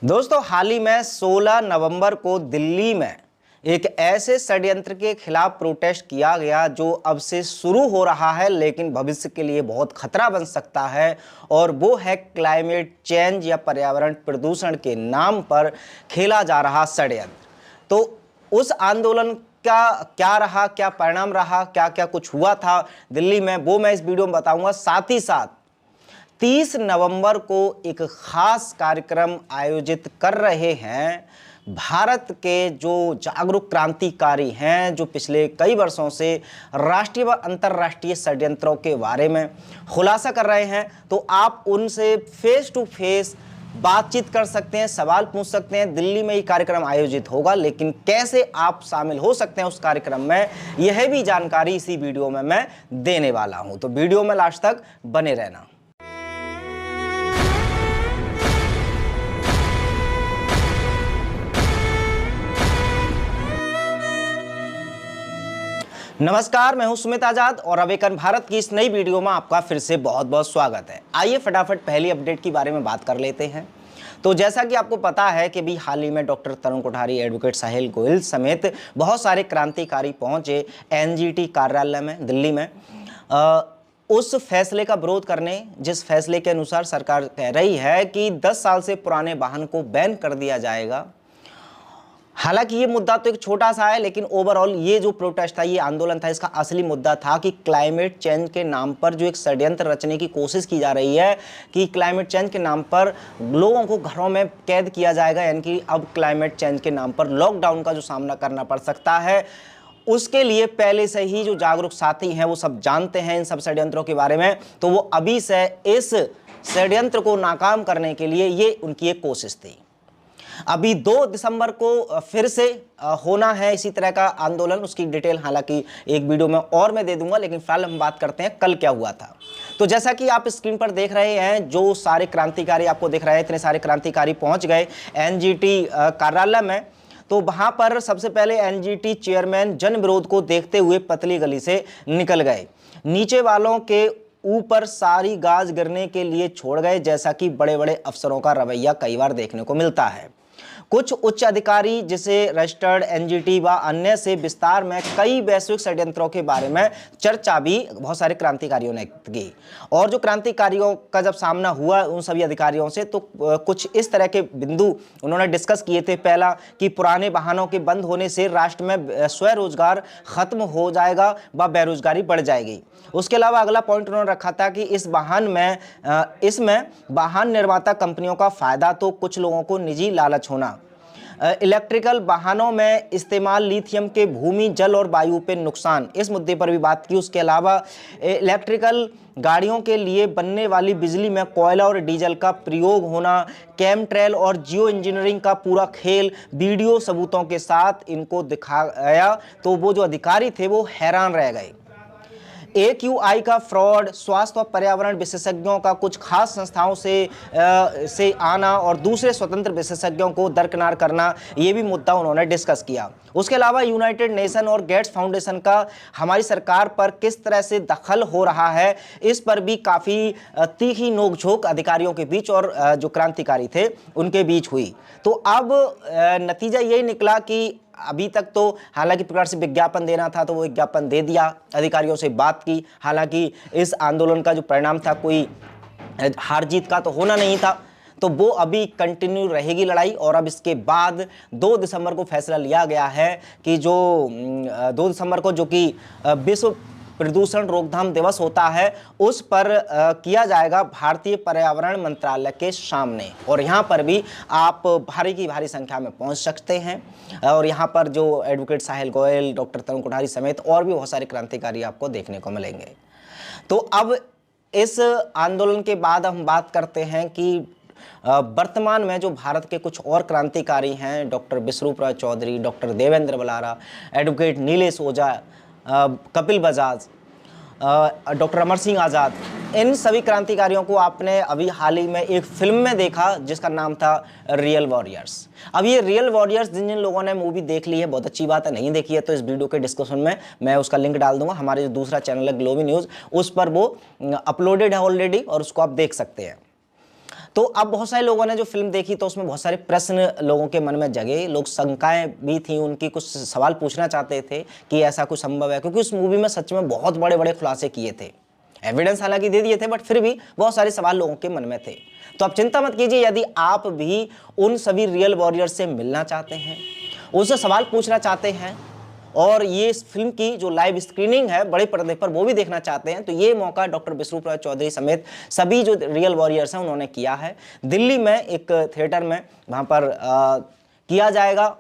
दोस्तों, हाल ही में 16 नवंबर को दिल्ली में एक ऐसे षड्यंत्र के खिलाफ प्रोटेस्ट किया गया जो अब से शुरू हो रहा है, लेकिन भविष्य के लिए बहुत खतरा बन सकता है। और वो है क्लाइमेट चेंज या पर्यावरण प्रदूषण के नाम पर खेला जा रहा षड्यंत्र। तो उस आंदोलन का क्या रहा, क्या परिणाम रहा, क्या क्या कुछ हुआ था दिल्ली में, वो मैं इस वीडियो में बताऊंगा। साथ ही साथ 30 नवंबर को एक खास कार्यक्रम आयोजित कर रहे हैं भारत के जो जागरूक क्रांतिकारी हैं, जो पिछले कई वर्षों से राष्ट्रीय व अंतर्राष्ट्रीय षड्यंत्रों के बारे में खुलासा कर रहे हैं। तो आप उनसे फेस टू फेस बातचीत कर सकते हैं, सवाल पूछ सकते हैं। दिल्ली में ये कार्यक्रम आयोजित होगा, लेकिन कैसे आप शामिल हो सकते हैं उस कार्यक्रम में, यह भी जानकारी इसी वीडियो में मैं देने वाला हूं। तो वीडियो में लास्ट तक बने रहना। नमस्कार, मैं हूं सुमित आजाद और अवेकन भारत की इस नई वीडियो में आपका फिर से बहुत बहुत स्वागत है। आइए फटाफट पहली अपडेट के बारे में बात कर लेते हैं। तो जैसा कि आपको पता है कि भी हाल ही में डॉक्टर तरुण कोठारी, एडवोकेट साहिल गोयल समेत बहुत सारे क्रांतिकारी पहुंचे एनजीटी कार्यालय में दिल्ली में उस फैसले का विरोध करने, जिस फैसले के अनुसार सरकार कह रही है कि 10 साल से पुराने वाहन को बैन कर दिया जाएगा। हालांकि ये मुद्दा तो एक छोटा सा है, लेकिन ओवरऑल ये जो प्रोटेस्ट था, ये आंदोलन था, इसका असली मुद्दा था कि क्लाइमेट चेंज के नाम पर जो एक षड्यंत्र रचने की कोशिश की जा रही है कि क्लाइमेट चेंज के नाम पर लोगों को घरों में कैद किया जाएगा, यानी कि अब क्लाइमेट चेंज के नाम पर लॉकडाउन का जो सामना करना पड़ सकता है। उसके लिए पहले से ही जो जागरूक साथी हैं वो सब जानते हैं इन सब षड्यंत्रों के बारे में। तो वो अभी से इस षड्यंत्र को नाकाम करने के लिए ये उनकी एक कोशिश थी। अभी 2 दिसंबर को फिर से होना है इसी तरह का आंदोलन। उसकी डिटेल हालांकि एक वीडियो में और मैं दे दूंगा, लेकिन फिलहाल हम बात करते हैं कल क्या हुआ था। तो जैसा कि आप स्क्रीन पर देख रहे हैं, जो सारे क्रांतिकारी आपको दिख रहे हैं, इतने सारे क्रांतिकारी पहुंच गए एनजीटी कार्यालय में। तो वहां पर सबसे पहले एनजीटी चेयरमैन जन विरोध को देखते हुए पतली गली से निकल गए, नीचे वालों के ऊपर सारी गाज गिरने के लिए छोड़ गए, जैसा कि बड़े बड़े अफसरों का रवैया कई बार देखने को मिलता है। कुछ उच्च अधिकारी जिसे रजिस्टर्ड एनजीटी व अन्य से विस्तार में कई वैश्विक षड्यंत्रों के बारे में चर्चा भी बहुत सारे क्रांतिकारियों ने की। और जो क्रांतिकारियों का जब सामना हुआ उन सभी अधिकारियों से, तो कुछ इस तरह के बिंदु उन्होंने डिस्कस किए थे। पहला कि पुराने वाहनों के बंद होने से राष्ट्र में स्वरोजगार खत्म हो जाएगा व बेरोजगारी बढ़ जाएगी। उसके अलावा अगला पॉइंट उन्होंने रखा था कि इसमें वाहन निर्माता कंपनियों का फायदा, तो कुछ लोगों को निजी लालच होना। इलेक्ट्रिकल वाहनों में इस्तेमाल लिथियम के भूमि, जल और वायु पे नुकसान, इस मुद्दे पर भी बात की। उसके अलावा इलेक्ट्रिकल गाड़ियों के लिए बनने वाली बिजली में कोयला और डीजल का प्रयोग होना, केमट्रेल और जियो इंजीनियरिंग का पूरा खेल वीडियो सबूतों के साथ इनको दिखाया। तो वो जो अधिकारी थे वो हैरान रह गए। AQI का फ्रॉड, स्वास्थ्य और पर्यावरण विशेषज्ञों का कुछ खास संस्थाओं से आना और दूसरे स्वतंत्र विशेषज्ञों को दरकिनार करना, ये भी मुद्दा उन्होंने डिस्कस किया। उसके अलावा यूनाइटेड नेशन और गेट्स फाउंडेशन का हमारी सरकार पर किस तरह से दखल हो रहा है, इस पर भी काफ़ी तीखी नोकझोंक अधिकारियों के बीच और जो क्रांतिकारी थे उनके बीच हुई। तो अब नतीजा यही निकला कि अभी तक तो हालांकि प्रकार से विज्ञापन देना था, तो वो विज्ञापन दे दिया, अधिकारियों से बात की। हालांकि इस आंदोलन का जो परिणाम था, कोई हार जीत का तो होना नहीं था, तो वो अभी कंटिन्यू रहेगी लड़ाई। और अब इसके बाद 2 दिसंबर को फैसला लिया गया है कि जो 2 दिसंबर को जो कि विश्व प्रदूषण रोकथाम दिवस होता है, उस पर किया जाएगा भारतीय पर्यावरण मंत्रालय के सामने। और यहाँ पर भी आप भारी की भारी संख्या में पहुँच सकते हैं। और यहाँ पर जो एडवोकेट साहिल गोयल, डॉक्टर तरुण कोठारी समेत और भी बहुत सारे क्रांतिकारी आपको देखने को मिलेंगे। तो अब इस आंदोलन के बाद हम बात करते हैं कि वर्तमान में जो भारत के कुछ और क्रांतिकारी हैं, डॉक्टर विश्वरूप चौधरी, डॉक्टर देवेंद्र बलारा, एडवोकेट नीलेश ओझा, कपिल बजाज, डॉक्टर अमर सिंह आज़ाद, इन सभी क्रांतिकारियों को आपने अभी हाल ही में एक फिल्म में देखा जिसका नाम था रियल वॉरियर्स। अब ये रियल वॉरियर्स जिन जिन लोगों ने मूवी देख ली है, बहुत अच्छी बात है, नहीं देखी है तो इस वीडियो के डिस्क्रिप्शन में मैं उसका लिंक डाल दूंगा। हमारे जो दूसरा चैनल है ग्लोबी न्यूज़, उस पर वो अपलोडेड है ऑलरेडी और उसको आप देख सकते हैं। तो अब बहुत सारे लोगों ने जो फिल्म देखी तो उसमें बहुत सारे प्रश्न लोगों के मन में जगे, लोग शंकाएं भी थी उनकी, कुछ सवाल पूछना चाहते थे कि ऐसा कुछ संभव है, क्योंकि उस मूवी में सच में बहुत बड़े बड़े खुलासे किए थे, एविडेंस हालांकि दे दिए थे, बट फिर भी बहुत सारे सवाल लोगों के मन में थे। तो आप चिंता मत कीजिए, यदि आप भी उन सभी रियल वॉरियर से मिलना चाहते हैं, उनसे सवाल पूछना चाहते हैं और ये इस फिल्म की जो लाइव स्क्रीनिंग है बड़े पर्दे पर वो भी देखना चाहते हैं, तो ये मौका डॉक्टर विष्णु चौधरी समेत सभी जो रियल वॉरियर्स हैं उन्होंने किया है। दिल्ली में एक थिएटर में वहाँ पर किया जाएगा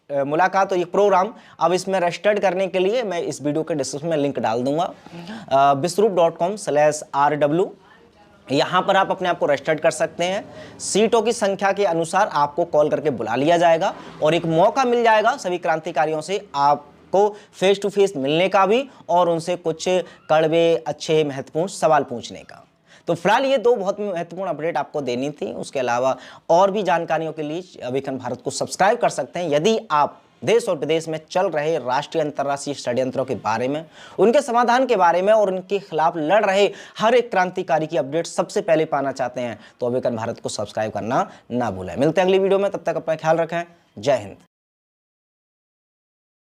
मुलाकात और ये प्रोग्राम। अब इसमें रजिस्टर्ड करने के लिए मैं इस वीडियो के डिस्क्रिप्शन में लिंक डाल दूंगा, bisrup.com/rw। यहाँ पर आप अपने आप को रजिस्टर्ड कर सकते हैं। सीटों की संख्या के अनुसार आपको कॉल करके बुला लिया जाएगा और एक मौका मिल जाएगा सभी क्रांतिकारियों से आपको फेस टू फेस मिलने का भी और उनसे कुछ कड़वे अच्छे महत्वपूर्ण सवाल पूछने का। तो फिलहाल ये दो बहुत महत्वपूर्ण अपडेट आपको देनी थी। उसके अलावा और भी जानकारियों के लिए अवेकन भारत को सब्सक्राइब कर सकते हैं। यदि आप देश और विदेश में चल रहे राष्ट्रीय अंतर्राष्ट्रीय षड्यंत्रों के बारे में, उनके समाधान के बारे में और उनके खिलाफ लड़ रहे हर एक क्रांतिकारी की अपडेट सबसे पहले पाना चाहते हैं तो अवेकन भारत को सब्सक्राइब करना ना भूलें। मिलते हैं अगली वीडियो में, तब तक अपना ख्याल रखें। जय हिंद।